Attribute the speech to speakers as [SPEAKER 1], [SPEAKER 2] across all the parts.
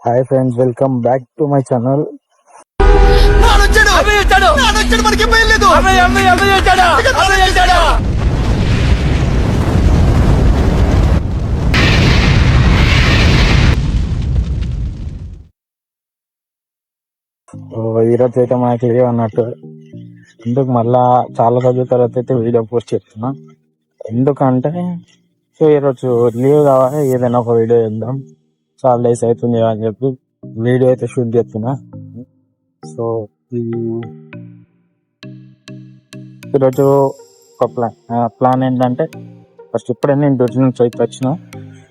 [SPEAKER 1] Hi friends, welcome back to my channel. ఈరోజు అయితే మనకి ఇదే అన్నట్టు ఎందుకు మళ్ళా చాలా రోజుల తర్వాత అయితే వీడియో పోస్ట్ చేస్తున్నా. ఎందుకంటే సో ఈరోజు లీవ్ కావాలి, ఏదైనా ఒక వీడియో చేద్దాం, చాలా డేస్ అవుతుంది అని చెప్పి వీడియో అయితే షూట్ చేస్తున్నా. సో ఈరోజు ఒక ప్లాన్ ఏంటంటే ఫస్ట్ ఇప్పుడే నేను డ్యూటీ నుంచి అయితే వచ్చిన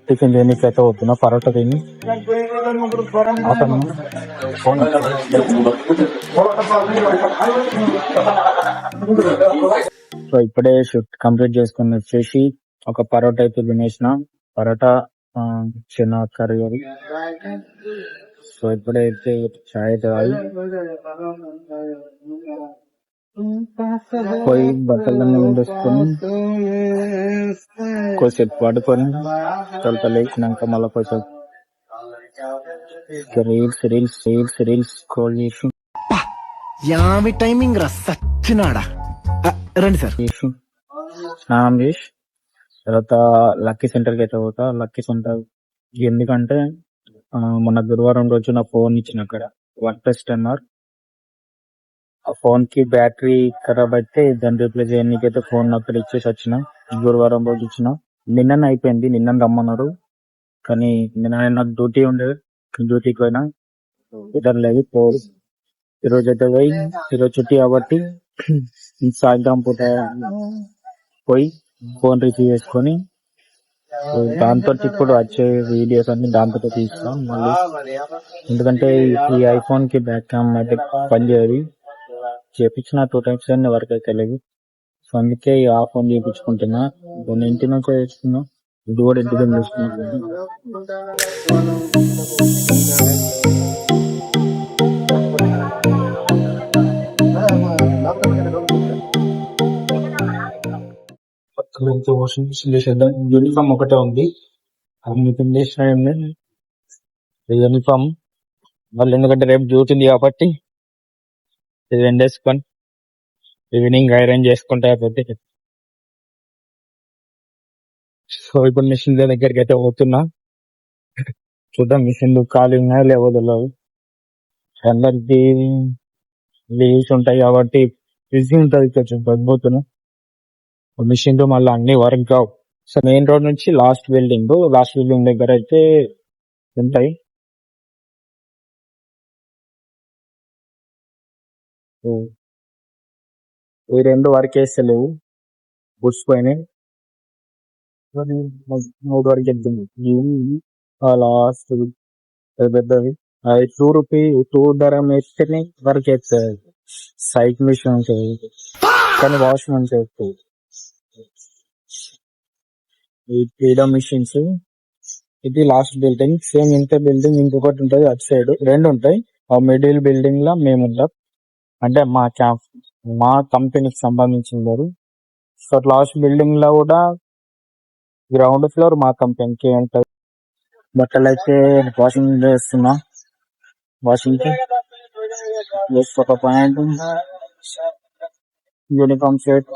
[SPEAKER 1] టిఫిన్ తినీకి అయితే పోతున్నా. పరోటా తిని సో ఇప్పుడే షిఫ్ట్ కంప్లీట్ చేసుకుని వచ్చేసి ఒక పరోటా అయితే తినేసిన. పరోటా చిన్న కర్రీ. సో ఇప్పుడైతే చాయ్ తాగి పోయి బట్టలన్నీ వండేసుకొని కొద్దిసేపు పడుకొని తర్వాత లేచినాక మళ్ళీ కొంచెం రీల్స్ కాల్ చేసి
[SPEAKER 2] టైమింగ్ రా సచ్చినాడా రండి సార్
[SPEAKER 1] స్నానం చేసి తర్వాత లక్కీ సెంటర్కి అయితే పోతా. లక్కీ సెంటర్ ఎందుకంటే మొన్న గురువారం రోజు నా ఫోన్ ఇచ్చిన అక్కడ OnePlus 10R. ఆ ఫోన్ కి బ్యాటరీ ఖరాబ్ అయితే దాన్ని రీప్లేస్ చేయడానికైతే ఫోన్ అక్కడ ఇచ్చేసి వచ్చిన. గురువారం రోజు ఇచ్చిన. నిన్న అయిపోయింది, నిన్న రమ్మన్నారు. కానీ నిన్న నాకు డ్యూటీ ఉండేది, డ్యూటీకి పోయినా కుదరలేదు. ఈరోజు అయితే పోయి ఈరోజు చుట్టి కాబట్టి సాయంత్రం పూట పోయి ఫోన్ రిసీవ్ చేసుకొని దాంతో ఇప్పుడు వచ్చే వీడియోస్ అన్ని దాంతో తీస్తాం మళ్ళీ. ఎందుకంటే ఈ ఐఫోన్ కి బ్యాక్ క్యామ్ అయితే పనిచేయదు. చేపించిన 2 times అన్ని వర్క్ అయితే లేదు. సో అందుకే ఆ ఫోన్ చేయించుకుంటున్నా. కొన్ని ఇంటి నుంచి తెచ్చుకున్నా, ఇది కూడా ఇంటి దగ్గర తీసుకున్నా. వాషింగ్ మిషన్ చేసేద్దాం. యూనిఫామ్ ఒకటే ఉంది, అది చేసిన యూనిఫామ్ వాళ్ళు, ఎందుకంటే రేపు డ్యూటీ ఉంది కాబట్టి ఇది ఎండేసుకొని ఈవినింగ్ ఐరన్ చేసుకుంటే అయిపోతే. సో ఇప్పుడు మిషన్ దగ్గరికి అయితే పోతున్నా. చూద్దాం మిషన్లు ఖాళీ ఉన్నాయో లేవో తెలియదు. అందరికి లీవ్స్ ఉంటాయి కాబట్టి బిజీ ఉంటుంది కొంచెం. పడిపోతున్నా మిషన్ లో మళ్ళీ అన్ని వర్క్ కావు. సో మెయిన్ రోడ్ నుంచి లాస్ట్ బిల్డింగ్ దగ్గర అయితే ఉంటాయి. ఈ రెండు వర్క్ వేస్తలేవు, పుచ్చిపోయినాయి. 3 వరకు వెళ్తుంది లాస్ట్ పెద్దవి. అది 2 రూపీ 2 ధరం వేస్తేనే వర్క్ వేస్తుంది. సైక్ మిషన్ ఉంటుంది కానీ వాష్ మంచిగా వస్తుంది. ఈ ఫ్రీడమ్ మిషన్స్. ఇది లాస్ట్ బిల్డింగ్. సేమ్ ఇంత బిల్డింగ్ ఇంకొకటి ఉంటుంది అటు సైడ్, 2 ఉంటాయి. ఆ మిడిల్ బిల్డింగ్ లో మేము ఉంటాం, అంటే మా కంపెనీకి సంబంధించిన. సో లాస్ట్ బిల్డింగ్ లో కూడా గ్రౌండ్ ఫ్లోర్ మా కంపెనీకి ఉంటుంది. బట్టలు అయితే వాషింగ్ చేస్తున్నా. వాషింగ్ కి ఒక పాయింట్, యూనిఫామ్ షర్ట్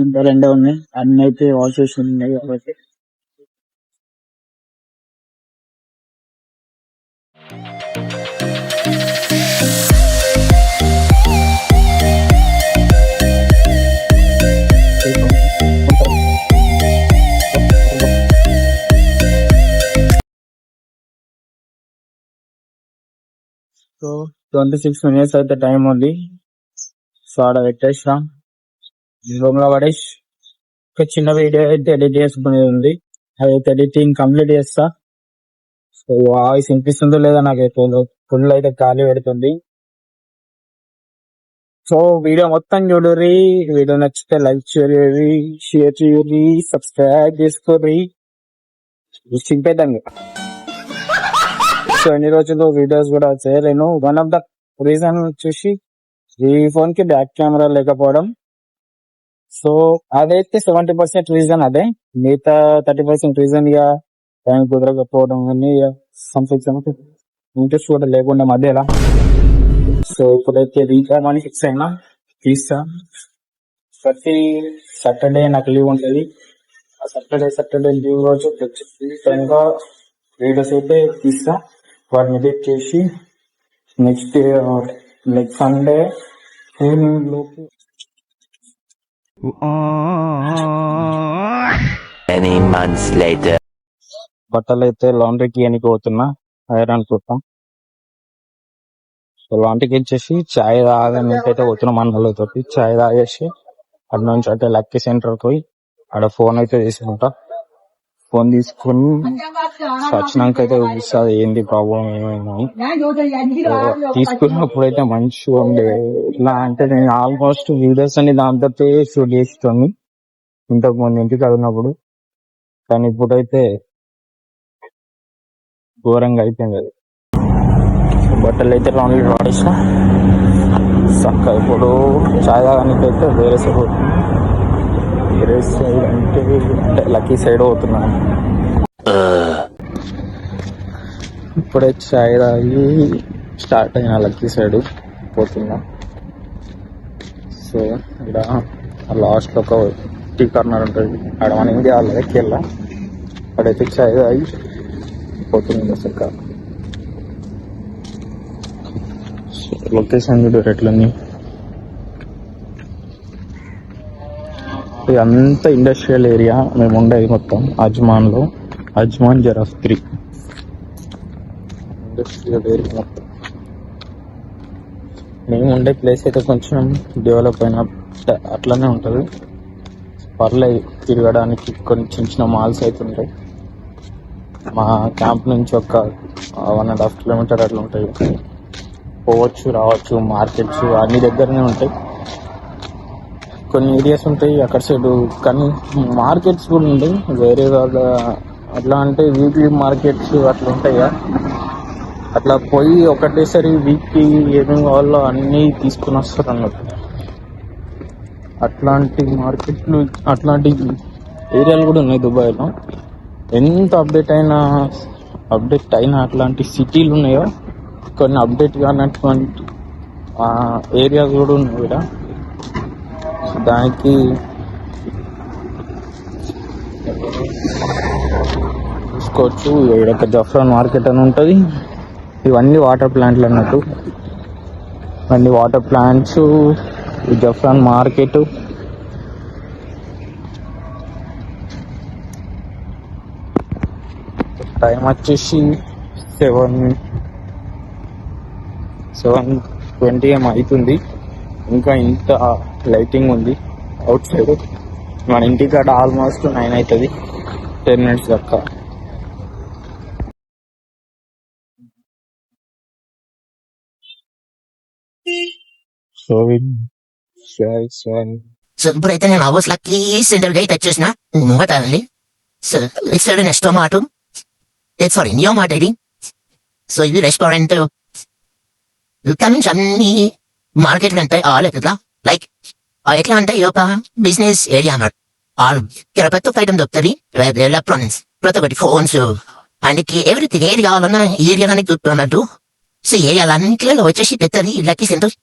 [SPEAKER 1] ఇంకా 2 ఉన్నాయి. అన్ని అయితే వాష్ చేసి ఉన్నాయి కాబట్టి సో 26 minutes అయితే టైం ఉంది. సో ఆడ పెట్టేసిన రూమ్ లో పడేసి ఒక చిన్న వీడియో అయితే ఎడిట్ చేసుకునేది ఉంది, అదైతే ఎడిటింగ్ కంప్లీట్ చేస్తా. సో వాయిస్ వినిపిస్తుందో లేదా నాకైతే ఫుల్ అయితే ఖాళీ పెడుతుంది. సో వీడియో మొత్తం చూడరి. వీడియో నచ్చితే లైక్ చేయరి, షేర్ చేయరి, సబ్స్క్రైబ్ చేసుకోరి. చింపేద్దాం. సో ఎన్ని రోజులు వీడియోస్ కూడా చేయలేను. వన్ ఆఫ్ ద రీజన్ వచ్చేసి ఈ ఫోన్ కి బ్యాక్ కెమెరా లేకపోవడం. సో అదైతే 70% రీజన్ అదే. మిగతా 30% రీజన్ ఇక టైం కుదరకపోవడం అని సంథింగ్ ఇంట్రెస్ట్ కూడా లేకుండా మధ్యలో. సో ఇప్పుడైతే తీద్దామని ఫిక్స్ అయినా, తీస్తా. ప్రతి సాటర్డే నాకు లీవ్ ఉంటుంది. ఆ సాటర్డే లీవ్ రోజు ఫ్రీ టైమ్ గా వీడియోస్ అయితే తీస్తా. వాటిని ఎడిట్ చేసి నెక్స్ట్ సండే ఈవినింగ్ లోపు
[SPEAKER 3] Many months later.
[SPEAKER 1] బట్టలు అయితే లాండ్రీకి ఎనికి పోతున్నా, ఐరన్ కోసం. సో లాండ్రీకి ఇచ్చేసి చాయ్ తాగడానికి అయితే పోతున్నాం అన్నలతో. చాయ్ తాగేసి అటు నుంచి అంటే లక్కీ సెంటర్ పోయి ఆడ ఫోన్ అయితే తీసుకుంటా. ఫోన్ తీసుకుని వచ్చినాక అయితే చూపిస్తుంది ఏంది ప్రాబ్లం ఏమైందని. తీసుకున్నప్పుడు అయితే మంచిగా ఉండే. ఇట్లా అంటే నేను ఆల్మోస్ట్ వీడియోస్ అన్ని దాంతో షూట్ చేస్తాను ఇంతకు ముందు ఇంటికి చదివినప్పుడు. కానీ ఇప్పుడైతే ఘోరంగా అయిపోయింది అది. బట్టలు అయితే లాండ్రీ వాడేసిన చక్క. ఇప్పుడు చాయ్ తాగడానికి అయితే వేరే సైడ్ పోతుంది. వేరే సైడ్ అంటే లక్కీ సైడ్ పోతున్నాను. ఇప్పుడే చాయ్ తాగి స్టార్ట్ అయిన లక్కీ సైడ్ పోతున్నా. సో ఇక్కడ లాస్ట్ లో ఒక టీ కార్నర్ ఉంటుంది, ఆడ మన ఇండియా వాళ్ళకి వెళ్ళా. అక్కడైతే చాయ్ తాగి పోతుంది చక్క. లొకేషన్ చూడు ఎట్లని. ఇదంతా ఇండస్ట్రియల్ ఏరియా మేము ఉండేది మొత్తం అజ్మాన్ జరాఫ్ 3 ఇండస్ట్రియల్ ఏరియా మొత్తం. మేము ఉండే ప్లేస్ అయితే కొంచెం డెవలప్ అయిన అట్లనే ఉంటుంది. పర్లేదు తిరగడానికి. కొన్ని చిన్న మాల్స్ అయితే ఉంటాయి. మా క్యాంప్ నుంచి ఒక 1.5 కిలోమీటర్ అట్లా ఉంటాయి. పోవచ్చు రావచ్చు. మార్కెట్స్ అన్ని దగ్గరనే ఉంటాయి. కొన్ని ఏరియాస్ ఉంటాయి అక్కడ సైడ్, కానీ మార్కెట్స్ కూడా ఉంటాయి వేరే వాళ్ళ. అట్లా అంటే వీక్లీ మార్కెట్స్ అట్లా ఉంటాయా, అట్లా పోయి ఒకటేసారి వీక్లీ ఏమేమి కావాలో అన్నీ తీసుకుని వస్తారు అన్నట్టు. అట్లాంటి మార్కెట్లు అట్లాంటి ఏరియాలు కూడా ఉన్నాయి దుబాయ్లో. ఎంత అప్డేట్ అయినా అట్లాంటి సిటీలు ఉన్నాయో కొన్ని అప్డేట్ కానటువంటి ఏరియాస్ కూడా ఉన్నాయి ఇక్కడ. దానికి చూసుకోవచ్చు. ఇక్కడ ఒక జఫ్రాన్ మార్కెట్ అని ఉంటుంది. ఇవన్నీ వాటర్ ప్లాంట్లు అన్నట్టు. ఇవన్నీ వాటర్ ప్లాంట్స్, ఈ జఫ్రాన్ మార్కెట్. టైం వచ్చేసి 7:20 ఏమో అవుతుంది. ఇంకా ఇంత లైటింగ్ ఉంది అవుట్ సైడ్. మన ఇంటికాడ ఆల్మోస్ట్ 9 అవుతుంది, 10 minutes దాకా. సో
[SPEAKER 4] సో ఇప్పుడైతే నేను అవర్స్ లక్కీ సెంటర్ గైట్ వచ్చేసిన మూవటాలండి. సో ఇట్స్ సైడ్ నెక్స్ట్ మాట ఇట్స్ ఫర్ ఇండియా మాట ఇది. సో ఇది రెస్టారెంట్ ఇక్కడ నుంచి అన్ని మార్కెట్ ఉంటాయి. ఆల్ ఎట్లా లైక్ ఎట్లా అంటే ఈ యొక్క బిజినెస్ ఏరియా అన్నట్టు. ఆల్ ఇక్కడ ప్రతి ఒక్క ఐటమ్ దొరుకుతుంది. ఎలక్ట్రానిక్స్ ప్రతి ఒక్కటి ఫోన్స్ అండ్ ఎవ్రీథింగ్ ఏది కావాలన్నా ఈ ఏరియాలోనే దొరుకుతున్నట్టు. సో ఏరియాలన్నింటిలో వచ్చేసి పెద్దది లక్కీ సెంటర్.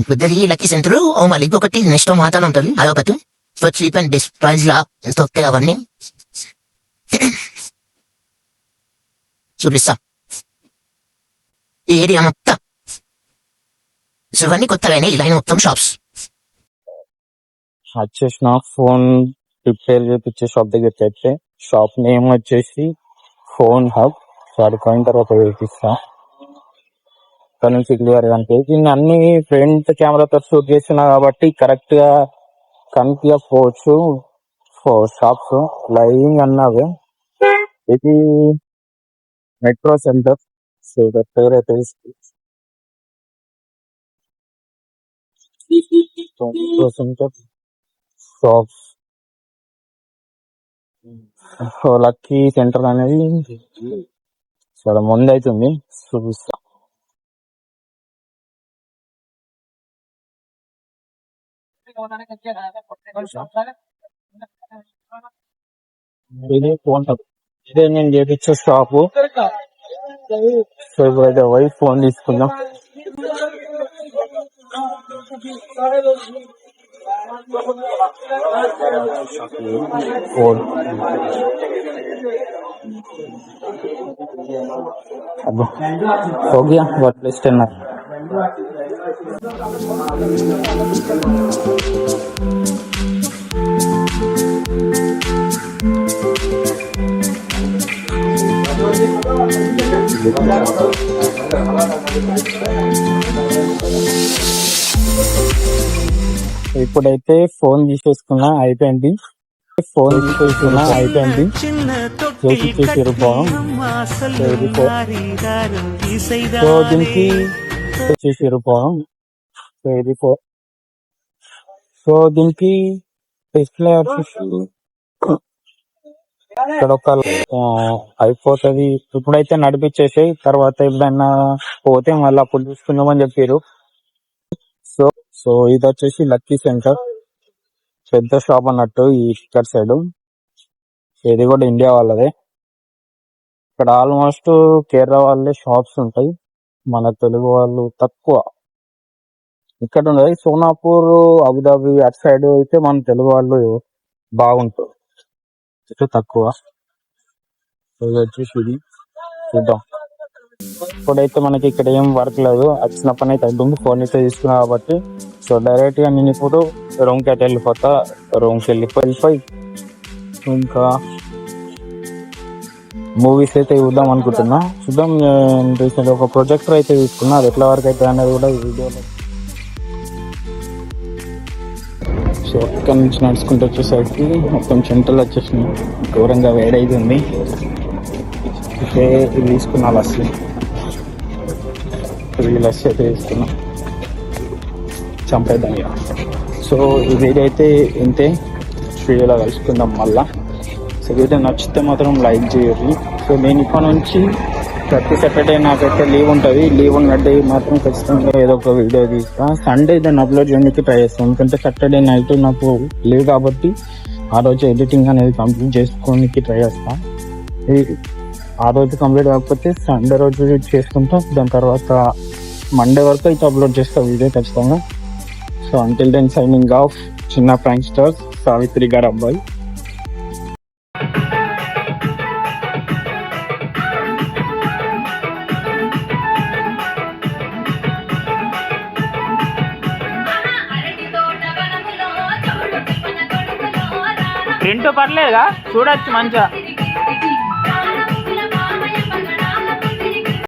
[SPEAKER 4] పెద్దది లక్కీ సెంటర్. మళ్ళీ ఇంకొకటి నెక్స్ట్ మాట ఉంటుంది అదొకటి. So cheap and best price లా దొరుకుతాయి అవన్నీ చూపిస్తా. ఈ ఏరియా మొత్తం సో ఇవన్నీ కొత్తగానే ఇలా మొత్తం షాప్స్.
[SPEAKER 1] వచ్చేసిన ఫోన్ రిపేర్ చేపించే షాప్ దగ్గరికి అయితే షాప్ నేమ్ వచ్చేసి ఫోన్ హబ్. సో అక్కడికి పోయిన తర్వాత చూపిస్తా. ఇక్కడ నుంచి క్లియర్ కనిపించి అన్ని ఫ్రంట్ కెమెరాతో షూట్ చేస్తున్నా కాబట్టి కరెక్ట్ గా కనిపించకపోవచ్చు షాప్స్. లైవింగ్ అన్నది ఇది మెట్రో సెంటర్. సో పేరు అయితే metro centre shops. So lucky centre అనేది చాలా ముందు అవుతుంది. చూపిస్తా. ఇది ఫోన్ హబ్. ఇదే నేను చేపించే షాపు. సో ఇప్పుడైతే వైఫ్ ఫోన్ తీసుకుందాం. ఫోన్ अब हो गया वर्क प्लेस टेनर. ఇప్పుడైతే ఫోన్ తీసేసుకున్నా అయిపోయింది. ఫోన్ తీసేసుకున్నా అయిపోయింది. చేసి బాగుంది. సో దీనికి చేసారు బాగుంది. సో ఇది సో దీనికి డిస్ప్లే వచ్చేసి ఇక్కడ ఒక అయిపోతుంది. ఇప్పుడైతే నడిపించేసి తర్వాత ఎప్పుడైనా పోతే మళ్ళీ అప్పుడు చూసుకుందామని చెప్పారు. సో సో ఇది వచ్చేసి లక్కీ సెంటర్, పెద్ద షాప్ అన్నట్టు ఈ ఇక్కడ సైడ్. ఇది కూడా ఇండియా వాళ్ళదే. ఇక్కడ ఆల్మోస్ట్ కేరళ వాళ్ళే షాప్స్ ఉంటాయి, మన తెలుగు వాళ్ళు తక్కువ. ఇక్కడ ఉన్నది సోనాపూర్, అబుదాబి అటు సైడ్ అయితే మన తెలుగు వాళ్ళు బాగుంటారు, ఇటు తక్కువ. సో ఇది వచ్చేసి ఇది చూద్దాం. ఇప్పుడైతే మనకి ఇక్కడ ఏం వర్క్ లేదు, వచ్చిన పని అయితే అయిపోయింది. ఫోన్ అయితే తీసుకున్నా కాబట్టి సో డైరెక్ట్ గా నేను ఇప్పుడు రూమ్కి అయితే వెళ్ళిపోతా. రూమ్కి వెళ్ళిపోయి ఇంకా మూవీస్ అయితే చూద్దాం అనుకుంటున్నా. చూద్దాం. రీసెంట్ ఒక ప్రొజెక్టర్ అయితే తీసుకున్నా, అది ఎట్లా వరకు అయితే అనేది కూడా ఈ వీడియోలో. సో ఇక్కడ నుంచి నడుచుకుంటూ వచ్చేసరికి మొత్తం చెంటలు వచ్చేసినాయి, ఘోరంగా వేడైతుంది. అయితే ఇది తీసుకున్నా లస్సీ, ఈ లస్సీ అయితే తీసుకున్నా, చంపేద్దాం ఇక. సో ఈ వీడియో అయితే ఇంతే, వీడియోలో కలుసుకుందాం మళ్ళా. సో వీడియో నచ్చితే మాత్రం లైక్ చేయండి. సో నేను ఇప్పటి నుంచి ప్రతి సాటర్డే నాకైతే లీవ్ ఉంటుంది. లీవ్ ఉన్న డే మాత్రం ఖచ్చితంగా ఏదో ఒక వీడియో తీస్తా. సండే దాన్ని అప్లోడ్ చేయడానికి ట్రై చేస్తాను, ఎందుకంటే సాటర్డే నైట్ నాకు లీవ్ కాబట్టి ఆ రోజు ఎడిటింగ్ అనేది కంప్లీట్ చేసుకోవడానికి ట్రై చేస్తా. ఆ రోజు కంప్లీట్ కాకపోతే సండే రోజు చేసుకుంటా. దాని తర్వాత మండే వరకు అయితే అప్లోడ్ చేస్తా వీడియో ఖచ్చితంగా. So until then signing off, చిన్న ప్రాంక్ స్టార్ సావిత్రి గారు అబ్బాయి.
[SPEAKER 5] ప్రింట్ పర్లేదుగా, చూడొచ్చు మంచిగా.